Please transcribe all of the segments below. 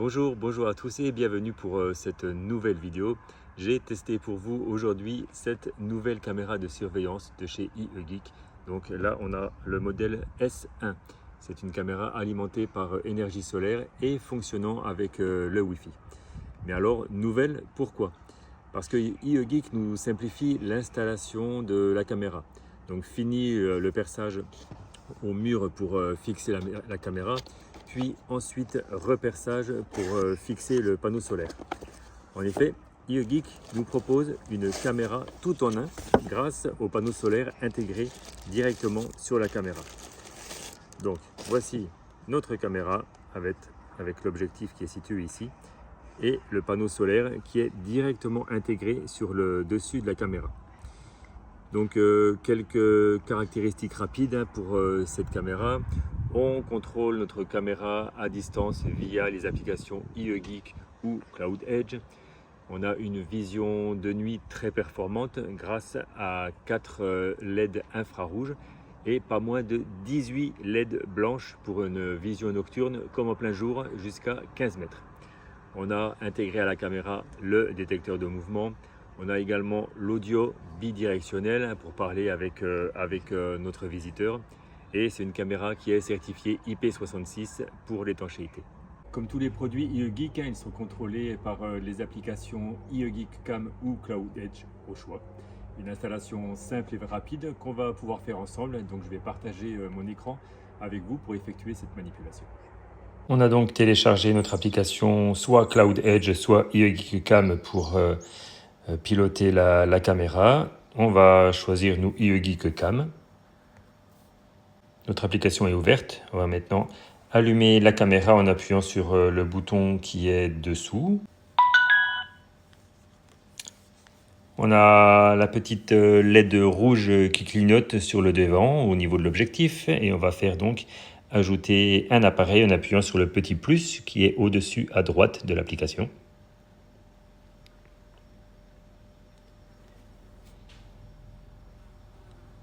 Bonjour à tous et bienvenue pour cette nouvelle vidéo. J'ai testé pour vous aujourd'hui cette nouvelle caméra de surveillance de chez iEgeek. Donc là on a le modèle S1. C'est une caméra alimentée par énergie solaire et fonctionnant avec le Wi-Fi. Mais alors nouvelle, pourquoi? Parce que iEgeek nous simplifie l'installation de la caméra. Donc fini le perçage au mur pour fixer la caméra, puis ensuite reperçage pour fixer le panneau solaire. En effet, iEgeek nous propose une caméra tout en un grâce au panneau solaire intégré directement sur la caméra. Donc voici notre caméra avec l'objectif qui est situé ici et le panneau solaire qui est directement intégré sur le dessus de la caméra. Donc quelques caractéristiques rapides pour cette caméra. On contrôle notre caméra à distance via les applications iEgeek ou Cloud Edge. On a une vision de nuit très performante grâce à 4 LED infrarouges et pas moins de 18 LED blanches pour une vision nocturne comme en plein jour jusqu'à 15 mètres. On a intégré à la caméra le détecteur de mouvement. On a également l'audio bidirectionnel pour parler avec notre visiteur. Et c'est une caméra qui est certifiée IP66 pour l'étanchéité. Comme tous les produits iEgeek, ils sont contrôlés par les applications iEgeek Cam ou Cloud Edge au choix. Une installation simple et rapide qu'on va pouvoir faire ensemble. Donc je vais partager mon écran avec vous pour effectuer cette manipulation. On a donc téléchargé notre application soit Cloud Edge, soit iEgeek Cam pour piloter la caméra. On va choisir nous iEgeek Cam. Notre application est ouverte. On va maintenant allumer la caméra en appuyant sur le bouton qui est dessous. On a la petite LED rouge qui clignote sur le devant au niveau de l'objectif et on va faire donc ajouter un appareil en appuyant sur le petit plus qui est au-dessus à droite de l'application.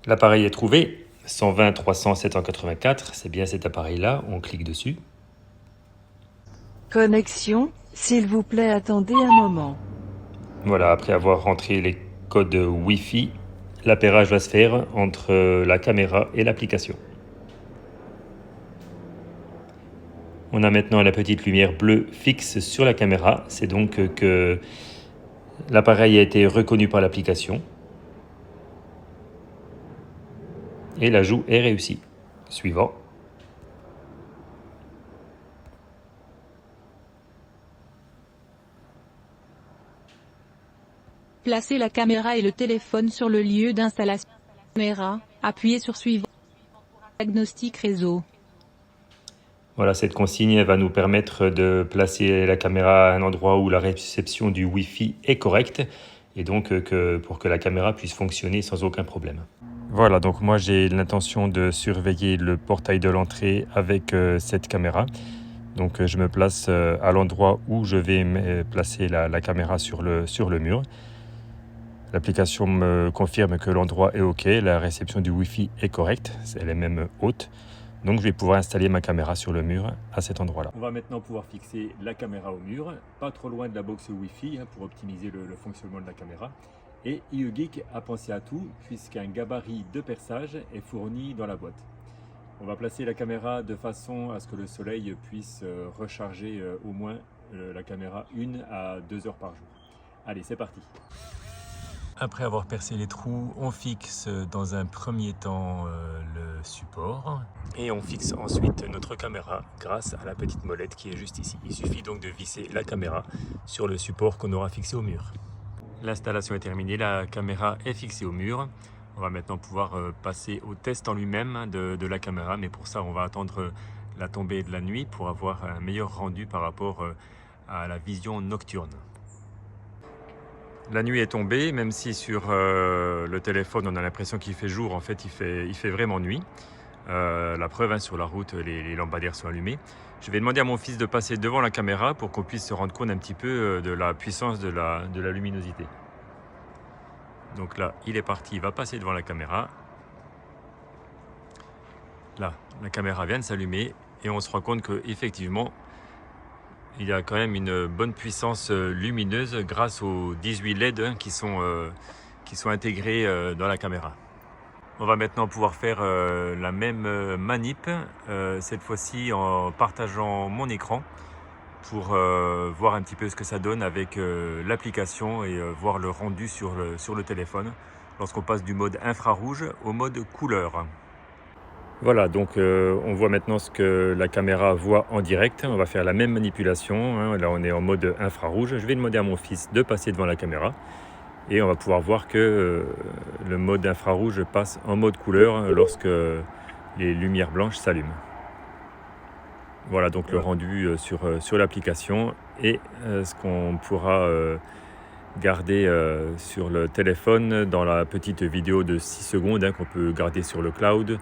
L'appareil est trouvé, 120 300 784, c'est bien cet appareil-là, on clique dessus. Connexion, s'il vous plaît attendez un moment. Voilà, après avoir rentré les codes Wi-Fi, l'appairage va se faire entre la caméra et l'application. On a maintenant la petite lumière bleue fixe sur la caméra, c'est donc que l'appareil a été reconnu par l'application. Et l'ajout est réussi. Suivant. Placez la caméra et le téléphone sur le lieu d'installation. Caméra, appuyez sur suivant pour diagnostic réseau. Voilà, cette consigne elle va nous permettre de placer la caméra à un endroit où la réception du Wi-Fi est correcte et donc pour que la caméra puisse fonctionner sans aucun problème. Voilà, donc moi j'ai l'intention de surveiller le portail de l'entrée avec cette caméra. Donc je me place à l'endroit où je vais placer la caméra sur le mur. L'application me confirme que l'endroit est OK, la réception du Wi-Fi est correcte, elle est même haute. Donc je vais pouvoir installer ma caméra sur le mur à cet endroit-là. On va maintenant pouvoir fixer la caméra au mur, pas trop loin de la box Wi-Fi pour optimiser le fonctionnement de la caméra. Et iEgeek a pensé à tout puisqu'un gabarit de perçage est fourni dans la boîte. On va placer la caméra de façon à ce que le soleil puisse recharger au moins la caméra 1 à 2 heures par jour. Allez, c'est parti. Après avoir percé les trous, on fixe dans un premier temps le support et on fixe ensuite notre caméra grâce à la petite molette qui est juste ici. Il suffit donc de visser la caméra sur le support qu'on aura fixé au mur. L'installation est terminée, la caméra est fixée au mur. On va maintenant pouvoir passer au test en lui-même de la caméra, mais pour ça on va attendre la tombée de la nuit pour avoir un meilleur rendu par rapport à la vision nocturne. La nuit est tombée, même si sur le téléphone on a l'impression qu'il fait jour, en fait il fait vraiment nuit. La preuve, sur la route les lampadaires sont allumés. Je vais demander à mon fils de passer devant la caméra pour qu'on puisse se rendre compte un petit peu de la puissance de la luminosité. Donc là il est parti, il va passer devant la caméra. Là la caméra vient de s'allumer et on se rend compte qu'effectivement il y a quand même une bonne puissance lumineuse grâce aux 18 LED qui sont intégrés dans la caméra. On va maintenant pouvoir faire la même manip, cette fois-ci en partageant mon écran pour voir un petit peu ce que ça donne avec l'application et voir le rendu sur le téléphone lorsqu'on passe du mode infrarouge au mode couleur. Voilà, donc on voit maintenant ce que la caméra voit en direct. On va faire la même manipulation, hein. Là on est en mode infrarouge. Je vais demander à mon fils de passer devant la caméra et on va pouvoir voir que le mode infrarouge passe en mode couleur lorsque les lumières blanches s'allument. Voilà donc le rendu sur l'application et ce qu'on pourra garder sur le téléphone dans la petite vidéo de 6 secondes hein, qu'on peut garder sur le cloud.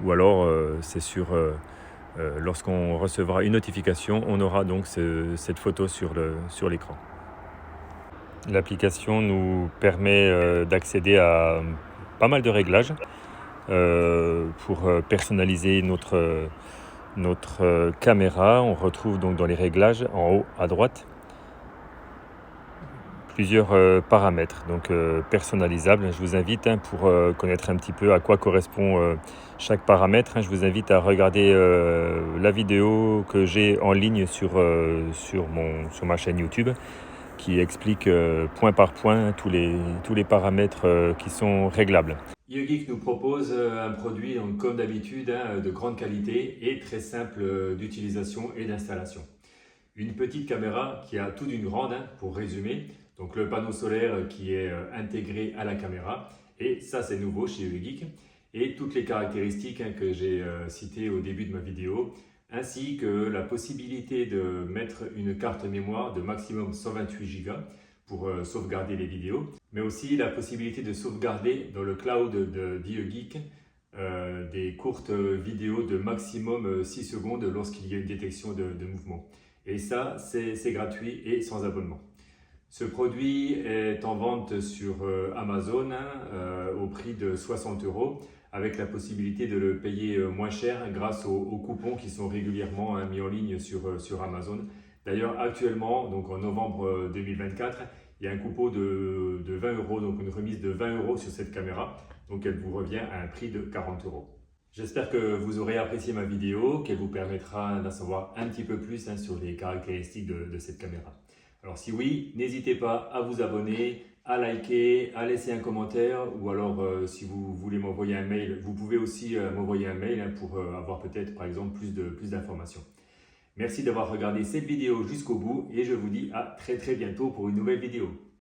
Ou alors, c'est lorsqu'on recevra une notification, on aura donc cette photo sur l'écran. L'application nous permet d'accéder à pas mal de réglages pour personnaliser notre caméra. On retrouve donc dans les réglages, en haut à droite, plusieurs paramètres donc personnalisables. Je vous invite pour connaître un petit peu à quoi correspond chaque paramètre. Je vous invite à regarder la vidéo que j'ai en ligne sur ma chaîne YouTube qui explique point par point tous les paramètres qui sont réglables. iEGEEK nous propose un produit donc, comme d'habitude de grande qualité et très simple d'utilisation et d'installation. Une petite caméra qui a tout d'une grande, pour résumer. Donc le panneau solaire qui est intégré à la caméra. Et ça c'est nouveau chez iEGEEK. Et toutes les caractéristiques que j'ai citées au début de ma vidéo. Ainsi que la possibilité de mettre une carte mémoire de maximum 128 Go pour sauvegarder les vidéos. Mais aussi la possibilité de sauvegarder dans le cloud d'iEGEEK des courtes vidéos de maximum 6 secondes lorsqu'il y a une détection de mouvement. Et ça, c'est gratuit et sans abonnement. Ce produit est en vente sur Amazon au prix de 60 € avec la possibilité de le payer moins cher grâce aux coupons qui sont régulièrement mis en ligne sur Amazon. D'ailleurs, actuellement, donc en novembre 2024, il y a un coupon de 20 €, donc une remise de 20 € sur cette caméra. Donc elle vous revient à un prix de 40 €. J'espère que vous aurez apprécié ma vidéo, qu'elle vous permettra d'en savoir un petit peu plus sur les caractéristiques de cette caméra. Alors si oui, n'hésitez pas à vous abonner, à liker, à laisser un commentaire ou alors si vous voulez m'envoyer un mail, vous pouvez aussi m'envoyer un mail pour avoir peut-être par exemple plus d'informations. Merci d'avoir regardé cette vidéo jusqu'au bout et je vous dis à très bientôt pour une nouvelle vidéo.